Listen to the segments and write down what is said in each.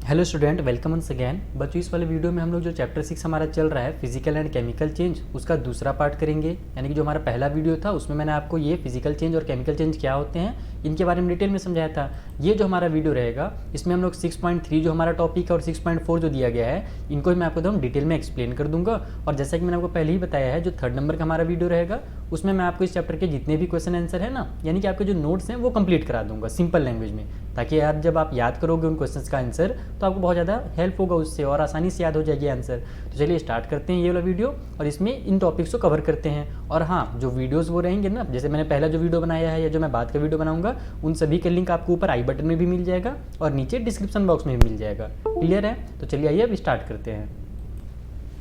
Hello student, welcome once again. बच्चों, इस वाले वीडियो में हम लोग जो चैप्टर 6 हमारा चल रहा है फिजिकल एंड केमिकल चेंज, उसका दूसरा पार्ट करेंगे। यानी कि जो हमारा पहला वीडियो था उसमें मैंने आपको ये फिजिकल चेंज और केमिकल चेंज क्या होते हैं इनके बारे में डिटेल में समझाया था। ये जो हमारा वीडियो रहेगा इसमें हम लोग 6.3 जो हमारा टॉपिक है और 6.4 जो दिया गया है इनको मैं आपको एकदम डिटेल में एक्सप्लेन कर दूंगा। और जैसा कि मैंने आपको पहले ही बताया है, जो 3rd नंबर का हमारा वीडियो रहेगा उसमें मैं आपको इस चैप्टर के जितने भी क्वेश्चन आंसर है ना, यानी कि आपके जो नोट्स हैं वो कंप्लीट करा दूंगा सिंपल लैंग्वेज में, ताकि यार जब आप याद करोगे उन क्वेश्चंस का आंसर तो आपको बहुत ज़्यादा हेल्प होगा उससे और आसानी से याद हो जाएगी आंसर। तो चलिए स्टार्ट करते हैं ये वाला वीडियो और इसमें इन टॉपिक्स को कवर करते हैं। और हाँ, जो वीडियोस वो रहेंगे ना, जैसे मैंने पहला जो वीडियो बनाया है या जो मैं बाद का वीडियो बनाऊंगा, उन सभी का लिंक आपको ऊपर आई बटन में भी मिल जाएगा और नीचे डिस्क्रिप्शन बॉक्स में भी मिल जाएगा। क्लियर है? तो चलिए आइए अब स्टार्ट करते हैं।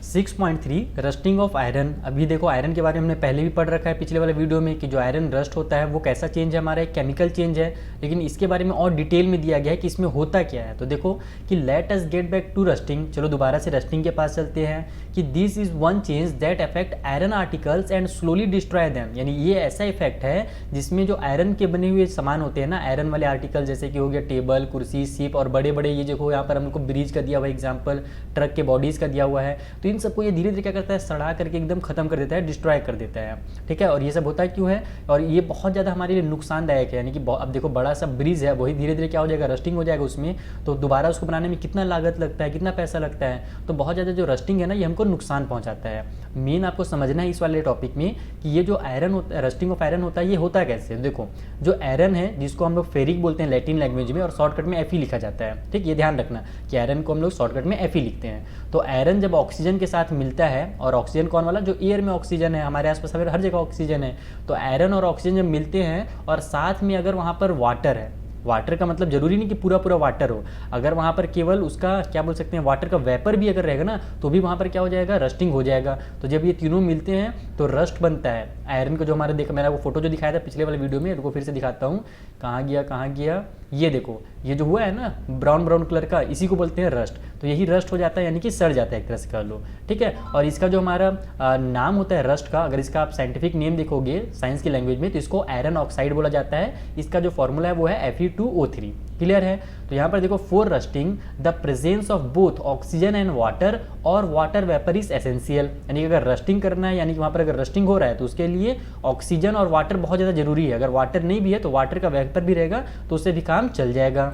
6.3 रस्टिंग ऑफ आयरन। अभी देखो, आयरन के बारे में हमने पहले भी पढ़ रखा है पिछले वाले वीडियो में कि जो आयरन रस्ट होता है वो कैसा चेंज है, हमारा एक केमिकल चेंज है। लेकिन इसके बारे में और डिटेल में दिया गया है कि इसमें होता क्या है। तो देखो कि let us get back to rusting. चलो दोबारा से रस्टिंग के पास चलते हैं कि this is one change that affect iron articles and slowly destroy them. यानी ये ऐसा इफेक्ट है जिसमें जो आयरन के बने हुए सामान होते हैं ना, आयरन वाले आर्टिकल, जैसे कि हो गया टेबल, कुर्सी, शिप और बड़े बड़े ये देखो यहाँ पर हमको ब्रिज का दिया हुआ एग्जाम्पल, ट्रक के बॉडीज का दिया हुआ है। तो इन सबको ये धीरे धीरे करता है, सड़ा करके एकदम खत्म कर देता है, डिस्ट्रॉय कर देता है। ठीक है, और ये सब होता है क्यों है, और ये बहुत ज़्यादा हमारे लिए नुकसानदायक है। यानी कि अब देखो बड़ा सा ब्रिज है, वही धीरे धीरे क्या हो जाएगा, रस्टिंग हो जाएगा उसमें। तो दोबारा उसको बनाने में कितना लागत लगता है, कितना पैसा लगता है। तो बहुत ज़्यादा जो रस्टिंग है ना, ये हमको नुकसान पहुँचाता है। मेन आपको समझना है इस वाले टॉपिक में कि ये जो आयरन होता है, रस्टिंग ऑफ आयरन होता है, ये होता कैसे। देखो जो आयरन है जिसको हम लोग फेरिक बोलते हैं लैटिन लैंग्वेज में और शॉर्टकट में Fe लिखा जाता है। ठीक, ये ध्यान रखना कि आयरन को हम लोग शॉर्टकट में Fe लिखते हैं। तो आयरन जब ऑक्सीजन के साथ मिलता है, और ऑक्सीजन कौन वाला, जो एयर में ऑक्सीजन है, हमारे आसपास हर जगह ऑक्सीजन है। तो आयरन और ऑक्सीजन जब मिलते हैं और साथ में अगर वहाँ पर वाटर है, वाटर का मतलब जरूरी नहीं कि पूरा पूरा वाटर हो, अगर वहाँ पर केवल उसका क्या बोल सकते हैं, वाटर का वेपर भी अगर रहेगा ना, तो भी वहाँ पर क्या हो जाएगा, रस्टिंग हो जाएगा। तो जब ये तीनों मिलते हैं तो रस्ट बनता है आयरन को। जो हमारे देखा, मैंने वो फोटो जो दिखाया था पिछले वाले वीडियो में, उनको फिर से दिखाता हूँ। कहाँ गया, ये देखो, ये जो हुआ है ना ब्राउन ब्राउन कलर का, इसी को बोलते हैं रस्ट। तो यही रस्ट हो जाता है, यानी कि सड़ जाता है एक तरह से कह लो। ठीक है, और इसका जो हमारा नाम होता है रस्ट का, अगर इसका आप साइंटिफिक नेम देखोगे साइंस की लैंग्वेज में, तो इसको आयरन ऑक्साइड बोला जाता है। इसका जो फॉर्मूला है वो है Fe2O3। क्लियर है? तो यहाँ पर देखो, for rusting the presence of both oxygen and water और वाटर वेपर इज एसेंशियल। यानी कि अगर रस्टिंग करना है, यानी कि वहाँ पर अगर रस्टिंग हो रहा है तो उसके लिए ऑक्सीजन और वाटर बहुत ज़्यादा जरूरी है। अगर वाटर नहीं भी है तो वाटर का वेपर भी रहेगा, तो उससे भी काम चल जाएगा।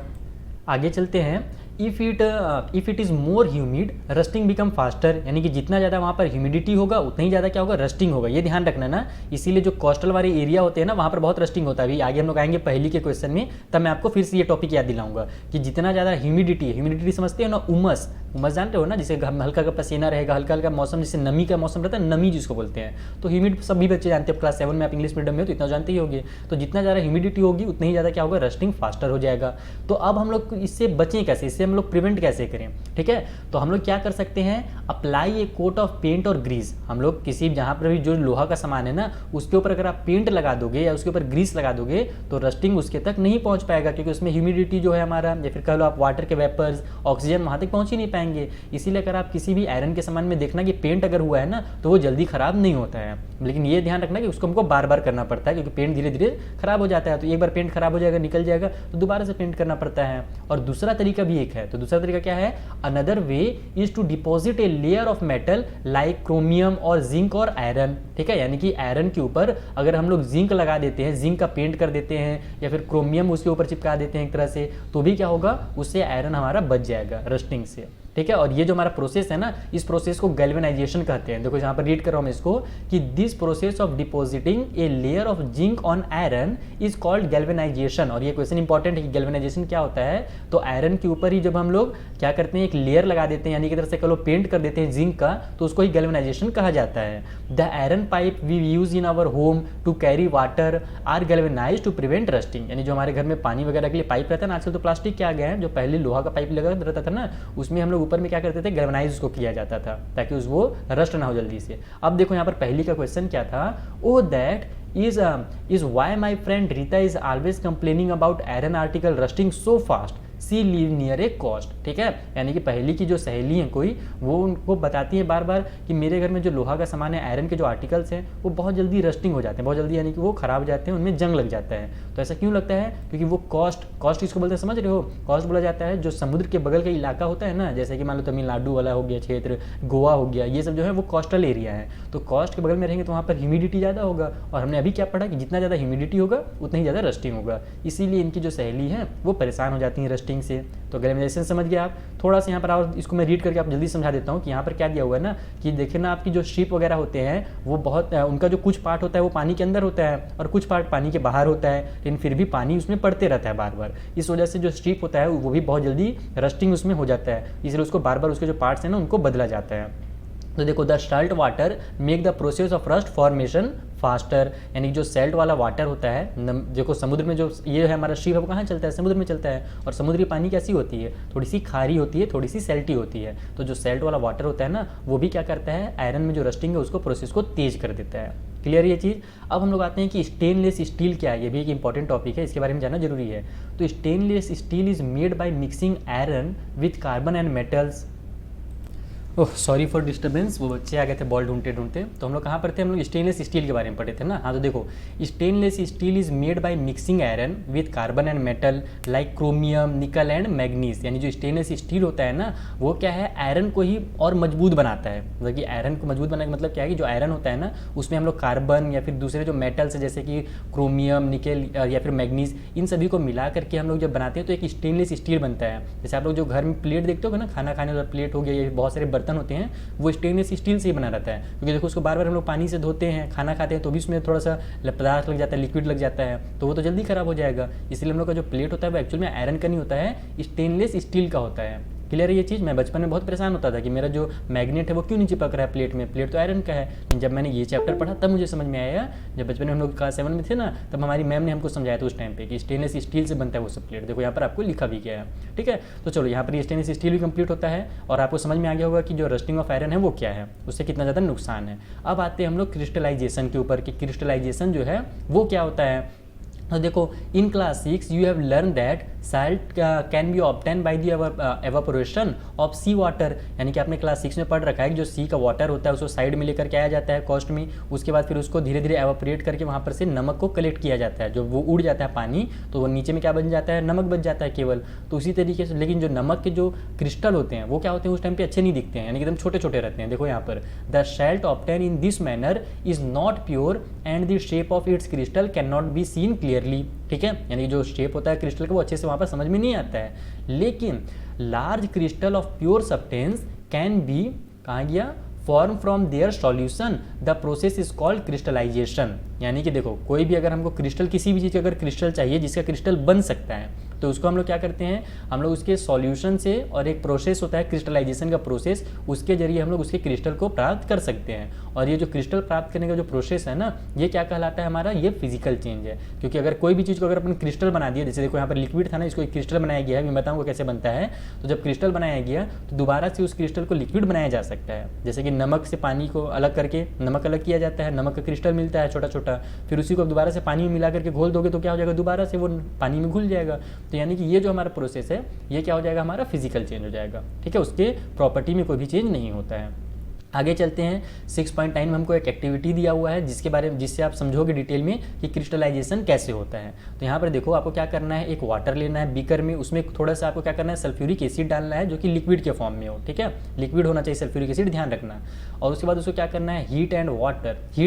आगे चलते हैं। If it is more humid rusting become faster. यानी कि जितना ज़्यादा वहाँ पर ह्यूमिडिटी होगा उतना ही ज़्यादा क्या होगा, रस्टिंग होगा। ये ध्यान रखना ना। इसीलिए जो कोस्टल वाले एरिया होते हैं ना, वहाँ पर बहुत रस्टिंग होता है। अभी आगे हम लोग आएंगे पहली के क्वेश्चन में, तब मैं आपको फिर से ये टॉपिक याद दिलाऊंगा कि जितना ज़्यादा ह्यूमिडिटी समझते हो ना, उमस जानते हो ना, जिसे हल्का का पसीना रहेगा, हल्का हल्का मौसम, जिसे नमी का मौसम रहता है, नमी जिसको बोलते हैं। तो ह्यूमिड सभी बच्चे जानते हैं, क्लास 7 में आप इंग्लिश मीडियम में हो तो इतना जानते ही होंगे। तो जितना ज़्यादा ह्यूमिडिटी होगी उतना ही ज़्यादा क्या होगा, रस्टिंग फास्टर हो जाएगा। तो अब हम लोग इससे बचें कैसे, इससे हम लोग प्रिवेंट कैसे करें। ठीक है, तो हम लोग क्या कर सकते हैं, apply a coat of paint और ग्रीस। हम लोग किसी जहाँ पर भी जो लोहा का सामान है ना, उसके ऊपर अगर आप पेंट लगा दोगे या उसके ऊपर ग्रीस लगा दोगे तो रस्टिंग उसके तक नहीं पहुँच पाएगा, क्योंकि उसमें ह्यूमिडिटी जो है हमारा, या फिर कह लो आप वाटर के वेपर्स, ऑक्सीजन वहाँ तक पहुँच ही नहीं पाएंगे। इसीलिए अगर आप किसी भी आयरन के सामान में देखना कि पेंट अगर हुआ है ना, तो वो जल्दी खराब नहीं होता है। लेकिन ये ध्यान रखना कि उसको हमको बार बार करना पड़ता है, क्योंकि पेंट धीरे धीरे खराब हो जाता है। तो एक बार पेंट खराब हो जाएगा, निकल जाएगा, तो दोबारा से पेंट करना पड़ता है। और दूसरा तरीका भी एक है। तो दूसरा तरीका क्या है, another way is to deposit a layer of metal like chromium और जिंक और आयरन। ठीक है, यानी कि आयरन के ऊपर अगर हम लोग जिंक लगा देते हैं, जिंक का पेंट कर देते हैं, या फिर क्रोमियम उसके ऊपर चिपका देते हैं एक तरह से, तो भी क्या होगा, उससे आयरन हमारा बच जाएगा रस्टिंग से। ठीक है, और ये जो हमारा प्रोसेस है ना, इस प्रोसेस को गैल्वेनाइजेशन कहते हैं। देखो यहाँ पर रीड कर रहा हूँ मैं इसको कि this process of depositing A layer of zinc on iron is called galvanisation. और ये क्वेश्चन इंपॉर्टेंट है कि गैल्वेनाइजेशन क्या होता है। तो आयरन के ऊपर ही जब हम लोग क्या करते हैं, एक लेयर लगा देते हैं, यानी कि तरह से कह लो पेंट कर देते हैं जिंक का, तो उसको ही गैल्वेनाइजेशन कहा जाता है। The iron pipe we use in our home to carry water are galvanized to prevent rusting. यानी जो हमारे घर में पानी वगैरह के लिए पाइप रहता है ना, आजकल तो प्लास्टिक के आ गए हैं, जो पहले लोहा का पाइप लगा रहता था ना, उसमें हम लोग ऊपर में क्या करते थे, गैल्वेनाइज उसको किया जाता था, ताकि वो रस्ट ना हो जल्दी से। अब देखो यहाँ पर पहली का क्वेश्चन क्या था, ओ that is why my friend Rita is always complaining about iron article rusting so fast। C live near A cost, ठीक है। यानी कि पहली की जो सहेली है कोई, वो उनको बताती है बार बार कि मेरे घर में जो लोहा का सामान है, आयरन के जो आर्टिकल्स हैं, वो बहुत जल्दी रस्टिंग हो जाते हैं, बहुत जल्दी, यानी कि वो खराब हो जाते हैं, उनमें जंग लग जाता है। तो ऐसा क्यों लगता है? क्योंकि वो कॉस्ट किसको बोलते हैं समझ रहे हो? कॉस्ट बोला जाता है जो समुद्र के बगल का इलाका होता है ना, जैसे कि मान लो तमिलनाडु वाला हो गया क्षेत्र, गोवा हो गया, ये सब जो है वो कोस्टल एरिया है। तो कॉस्ट के बगल में रहेंगे तो वहाँ पर ह्यूमिडिटी ज़्यादा होगा, और हमने अभी क्या पढ़ा कि जितना ज़्यादा ह्यूमिडिटी होगा उतना ही ज़्यादा रस्टिंग होगा, इसीलिए इनकी जो सहेली है वो परेशान हो जाती हैं रस्टिंग से। तो ग्लैमराइजेशन समझ गए आप। थोड़ा सा यहाँ पर और इसको मैं रीड करके आप जल्दी समझा देता हूँ कि यहाँ पर क्या दिया हुआ है ना, कि देखिए ना आपकी जो शिप वगैरह होते हैं वो बहुत उनका जो कुछ पार्ट होता है वो पानी के अंदर होता है और कुछ पार्ट पानी के बाहर होता है, लेकिन फिर भी पानी उसमें पड़ते रहता है बार बार। इस वजह से जो शिप होता है वो भी बहुत जल्दी रस्टिंग उसमें हो जाता है, इसलिए उसको बार बार उसके जो पार्ट्स हैं ना उनको बदला जाता है। तो देखो, the salt water make the process of rust formation faster, यानी जो सॉल्ट वाला वाटर होता है, देखो समुद्र में जो ये है हमारा शिप, कहाँ चलता है? समुद्र में चलता है, और समुद्र की पानी कैसी होती है? थोड़ी सी खारी होती है, थोड़ी सी सैल्टी होती है। तो जो सॉल्ट वाला वाटर होता है ना, वो भी क्या करता है, आयरन में जो रस्टिंग है उसको प्रोसेस को तेज कर देता है। क्लियर ये चीज़। अब हम लोग आते हैं कि स्टेनलेस स्टील क्या है, ये भी एक इंपॉर्टेंट टॉपिक है, इसके बारे में जानना जरूरी है। तो stainless steel is made by mixing iron with carbon and metals. Oh sorry for disturbance, वो बच्चे आ गए थे बॉल ढूंढते ढूंढते। तो हम लोग कहाँ पर थे? हम लोग स्टेनलेस स्टील के बारे में पढ़े थे ना। हाँ, तो देखो, stainless steel is made by mixing iron with carbon and metal like chromium, निकल एंड मैग्नीज। यानी जो स्टेनलेस स्टील होता है ना, वो क्या है, आयरन को ही और मजबूत बनाता है। मतलब कि आयरन को मजबूत बनाने का मतलब क्या है कि जो आयरन होता है ना, उसमें हम लोग कार्बन या फिर दूसरे जो मेटल्स है जैसे कि क्रोमियम, निकल या फिर मैग्नीज, इन सभी को मिला करके हम लोग जब बनाते हैं तो एक स्टेनलेस स्टील बनता है। जैसे आप लोग जो घर में प्लेट देखते हो ना, खाना खाने वाला प्लेट हो गया, ये बहुत सारे बर्तन होते हैं, वो स्टेनलेस स्टील से ही बना रहता है। क्योंकि देखो उसको बार बार हम लोग पानी से धोते हैं, खाना खाते हैं, तो भी उसमें थोड़ा सा पदार्थ लग जाता है, लिक्विड लग जाता है, तो वो तो जल्दी खराब हो जाएगा। इसलिए हम लोग का जो प्लेट होता है वो एक्चुअल में आयरन का नहीं होता है, स्टेनलेस स्टील का होता है। क्लियर है ये चीज़। मैं बचपन में बहुत परेशान होता था कि मेरा जो मैग्नेट है वो क्यों नहीं चिपक रहा है प्लेट में, प्लेट तो आयरन का है। लेकिन जब मैंने ये चैप्टर पढ़ा तब मुझे समझ में आया, जब बचपन में हम लोग क्लास 7 में थे ना, तब हमारी मैम ने हमको समझाया था उस टाइम पे कि स्टेनलेस स्टील से बनता है वो सब प्लेट। देखो यहाँ पर आपको लिखा भी गया है, ठीक है। तो चलो यहाँ पर ये स्टेनलेस स्टील भी कंप्लीट होता है, और आपको समझ में आ गया होगा कि जो रस्टिंग ऑफ आयरन है वो क्या है, उससे कितना ज़्यादा नुकसान है। अब आते हैं हम लोग क्रिस्टलाइजेशन के ऊपर कि क्रिस्टलाइजेशन जो है वो क्या होता है। तो देखो, in class 6 you have learn that salt can be obtain by the evaporation of sea water. यानी कि आपने क्लास 6 में पढ़ रखा है कि जो सी का वाटर होता है उसको साइड में लेकर के आया जाता है कॉस्ट में, उसके बाद फिर उसको धीरे धीरे एवापोरेट करके वहाँ पर से नमक को कलेक्ट किया जाता है। जो वो उड़ जाता है पानी, तो वो नीचे में क्या बन जाता है, नमक बच जाता है केवल। तो उसी तरीके से, लेकिन जो नमक के जो क्रिस्टल होते हैं वो क्या होते हैं, उस टाइम पे अच्छे नहीं दिखते हैं, यानी कि एकदम छोटे छोटे रहते हैं। देखो यहाँ पर, the salt obtain in this manner is not pure and the shape of its crystal can not be seen clearly, ठीक है। यानी जो शेप होता है क्रिस्टल का वो अच्छे से वहाँ पर समझ में नहीं आता है। लेकिन large crystal of pure substance can be, कहाँ गया, form from their solution, the process is called crystallization. यानी कि देखो, कोई भी अगर हमको क्रिस्टल, किसी भी चीज़ का अगर क्रिस्टल चाहिए जिसका क्रिस्टल बन सकता है, तो उसको हम लोग क्या करते हैं, हम लोग उसके सॉल्यूशन से, और एक प्रोसेस होता है क्रिस्टलाइजेशन का प्रोसेस, उसके जरिए हम लोग उसके क्रिस्टल को प्राप्त कर सकते हैं। और ये जो क्रिस्टल प्राप्त करने का जो प्रोसेस है ना, ये क्या कहलाता है हमारा, ये फिजिकल चेंज है। क्योंकि अगर कोई भी चीज़ को अगर अपन क्रिस्टल बना दिया, जैसे देखो यहाँ पर लिक्विड था ना, इसको एक क्रिस्टल बनाया गया है, मैं बताऊँगा कैसे बनता है। तो जब क्रिस्टल बनाया गया तो दोबारा से उस क्रिस्टल को लिक्विड बनाया जा सकता है। जैसे कि नमक से पानी को अलग करके नमक अलग किया जाता है, नमक का क्रिस्टल मिलता है छोटा छोटा, फिर उसी को दोबारा से पानी में मिला करके घोल दोगे तो क्या हो जाएगा, दोबारा से वो पानी में घुल जाएगा। तो यानी कि ये जो हमारा प्रोसेस है ये क्या हो जाएगा, हमारा फिजिकल चेंज हो जाएगा, ठीक है। उसके प्रॉपर्टी में कोई भी चेंज नहीं होता है। आगे चलते हैं, 6.9 में हमको एक एक्टिविटी दिया हुआ है जिसके बारे में, जिससे आप समझोगे डिटेल में कि क्रिस्टलाइजेशन कैसे होता है। तो यहाँ पर देखो, आपको क्या करना है, एक वाटर लेना है बीकर में, उसमें थोड़ा सा आपको क्या करना है, सल्फ्यूरिक एसिड डालना है जो कि लिक्विड के फॉर्म में हो, ठीक है। लिक्विड होना चाहिए सल्फ्यूरिक एसिड, ध्यान रखना। और उसके बाद उसको क्या करना है, हीट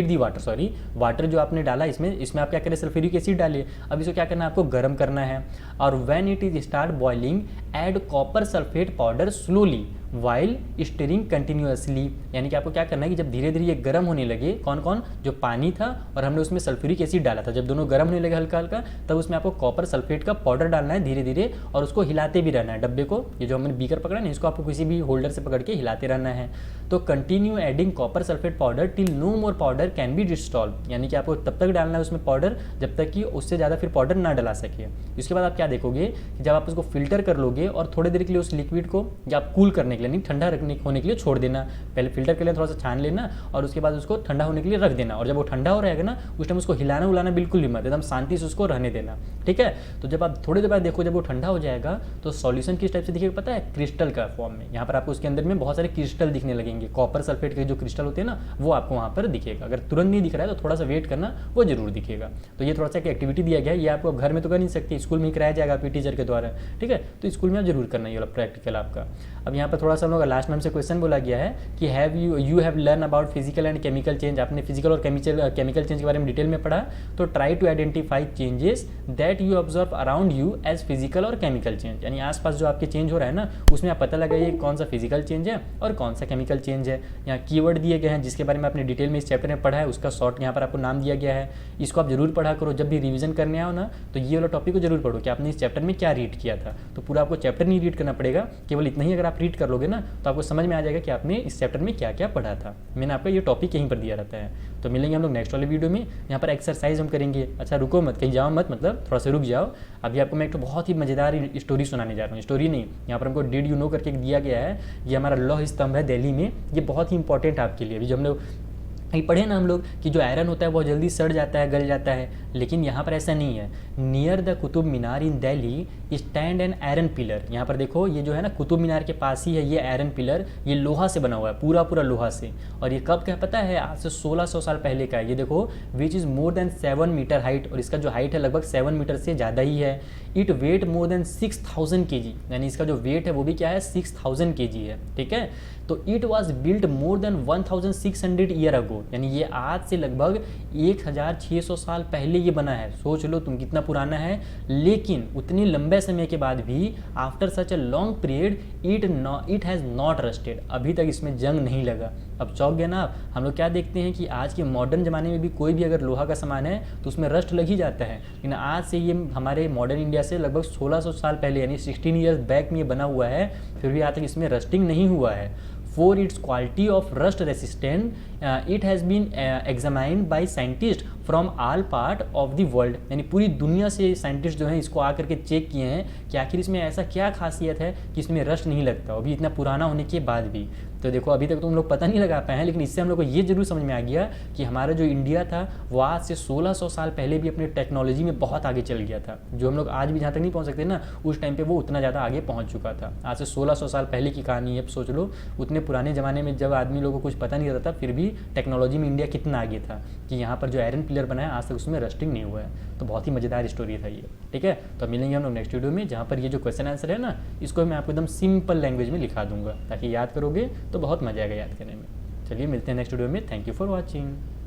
दी वाटर, वाटर जो आपने डाला इसमें आप क्या करें, सल्फ्यूरिक एसिड डालिए। अब इसको क्या करना है, आपको गर्म करना है, और when it is start boiling add copper sulphate powder slowly while steering continuously. यानी कि आपको क्या करना है कि जब धीरे धीरे ये गर्म होने लगे, कौन कौन, जो पानी था और हमने उसमें सल्फ्यूरिक एसिड डाला था, जब दोनों गर्म होने लगे हल्का हल्का, तब उसमें आपको कॉपर सल्फेट का पाउडर डालना है धीरे धीरे, और उसको हिलाते भी रहना है। डब्बे को, ये जो हमने बीकर पकड़ा ना, इसको आपको किसी भी होल्डर से पकड़ के हिलाते रहना है। तो continue adding copper sulphate powder till no more powder can be dissolve. यानी कि आपको तब तक डालना है उसमें पाउडर जब तक कि उससे ज़्यादा फिर पाउडर ना डला सके। इसके बाद आप क्या देखोगे कि जब आप उसको फिल्टर कर लोगे और थोड़ी देर के लिए उस लिक्विड को, या आप कूल करने के के लिए, नहीं ठंडा होने के लिए छोड़ देना। पहले फिल्टर के लिए थोड़ा सा छान लेना और उसके बाद उसको ठंडा होने के लिए रख देना। और जब वो ठंडा हो रहेगा ना, उस टाइम उसको हिलाना उलाना बिल्कुल नहीं मत, एकदम शांति से उसको रहने देना, ठीक है। तो जब आप थोड़ी देर बाद देखो जब वो ठंडा हो जाएगा तो सॉल्यूशन किस टाइप से दिखेगा पता है, क्रिस्टल का फॉर्म में। यहाँ पर आपको उसके अंदर में बहुत सारे क्रिस्टल दिखने लगेंगे, कॉपर सल्फेट के जो क्रिस्टल होते हैं ना, वो आपको वहाँ पर दिखेगा। अगर तुरंत नहीं दिख रहा है तो थोड़ा सा वेट करना, वो जरूर दिखेगा। तो ये थोड़ा सा एक एक्टिविटी दिया गया है, ये आपको घर में तो कर नहीं सकते, स्कूल में ही कराया जाएगा आपके टीचर के द्वारा, ठीक है। तो स्कूल में आप जरूर करना ये वाला प्रैक्टिकल आपका। अब यहाँ पर थोड़ा सा हम लोग लास्ट में हमसे क्वेश्चन बोला गया है कि have you have learn about physical and chemical change. आपने फिजिकल और केमिकल चेंज के बारे में डिटेल में पढ़ा, तो try to identify changes that you observe around you as physical और केमिकल चेंज। यानी आसपास जो आपके चेंज हो रहा है ना, उसमें आप पता लगाइए कौन सा फिजिकल चेंज है और कौन सा केमिकल चेंज है। यहाँ कीवर्ड दिए गए हैं जिसके बारे में आपने डिटेल में इस चैप्टर में पढ़ा है, उसका शॉर्ट यहाँ पर आपको नाम दिया गया है। इसको आप जरूर पढ़ा करो, जब भी रिवीजन करने आओ ना तो ये वाला टॉपिक को जरूर पढ़ो कि आपने इस चैप्टर में क्या रीड किया था। तो पूरा आपको चैप्टर नहीं रीड करना पड़ेगा, केवल इतना ही अगर आप रीड कर लोगे ना तो आपको समझ में आ जाएगा कि आपने इस चैप्टर में क्या क्या पढ़ा था। मैंने आपका ये टॉपिक यहीं पर दिया रहता है। तो मिलेंगे हम लोग नेक्स्ट वाले वीडियो में। यहाँ पर एक्सरसाइज हम करेंगे। अच्छा रुको मत, कहीं जाओ मत, मतलब थोड़ा सा रुक जाओ। अभी आपको मैं एक तो बहुत ही मजेदार स्टोरी सुनाने जा रहा हूँ। स्टोरी नहीं, यहाँ पर हमको डिड यू नो करके दिया गया है। ये हमारा लौह स्तंभ है दिल्ली में, ये बहुत ही इंपॉर्टेंट है आपके लिए। अभी जो हम लोग पढ़े ना हम लोग कि जो आयरन होता है बहुत जल्दी सड़ जाता है, गल जाता है, लेकिन यहाँ पर ऐसा नहीं है। Near the Qutub Minar in Delhi stand an iron pillar. यहाँ पर देखो ये जो है ना कुतुब मीनार के पास ही है ये आयरन पिलर, ये लोहा से बना हुआ है, पूरा पूरा लोहा से। और ये कब का पता है, आज से 1600 साल पहले का है। ये देखो which is more than 7 metre height, और इसका जो हाइट है लगभग 7 मीटर से ज़्यादा ही है। It weight more than 6000 kg, यानी इसका जो वेट है वो भी क्या है 6000 kg है, ठीक है। तो it was built more than 1600 year ago, यानी ये आज से लगभग 1600 साल पहले ये बना है। सोच लो तुम कितना पुराना है। लेकिन उतनी लंबे समय के बाद भी after such a long period it has not rusted, अभी तक इसमें जंग नहीं लगा। अब चौंक गए ना आप। हम लोग क्या देखते हैं कि आज के मॉडर्न ज़माने में भी कोई भी अगर लोहा का सामान है तो उसमें रस्ट लग ही जाता है, लेकिन आज से ये हमारे मॉडर्न इंडिया से लगभग 1600 साल पहले यानी 16 ईयर्स बैक में ये बना हुआ है, फिर भी आज तक इसमें रस्टिंग नहीं हुआ है। For its quality of rust resistant, it has been examined by scientists from all part of the world, यानी पूरी दुनिया से साइंटिस्ट जो हैं इसको आकर के चेक किए हैं कि आखिर इसमें ऐसा क्या खासियत है कि इसमें रस्ट नहीं लगता, अभी इतना पुराना होने के बाद भी। तो देखो अभी तक तो हम लोग पता नहीं लगा पाए हैं, लेकिन इससे हम लोग को ये जरूर समझ में आ गया कि हमारा जो इंडिया था वो आज से 1600 साल पहले भी अपनी टेक्नोलॉजी में बहुत आगे चल गया था। जो हम लोग आज भी जहाँ तक नहीं पहुँच सकते ना, उस टाइम पे वो उतना ज़्यादा आगे पहुँच चुका था। आज से 1600 साल पहले की कहानी है। अब सोच लो उतने पुराने ज़माने में जब आदमी लोगों को कुछ पता नहीं रहता था, फिर भी टेक्नोलॉजी में इंडिया कितना आगे था कि यहाँ पर जो आयरन पिलर बना है आज तक उसमें रस्टिंग नहीं हुआ है। तो बहुत ही मज़ेदार स्टोरी था ये, ठीक है। तो मिलेंगे हम लोग नेक्स्ट वीडियो में, जहाँ पर ये जो क्वेश्चन आंसर है ना इसको मैं आपको एकदम सिंपल लैंग्वेज में लिखा दूंगा ताकि याद करोगे तो बहुत मज़ा आएगा याद करने में। चलिए मिलते हैं नेक्स्ट वीडियो में। Thank you for watching.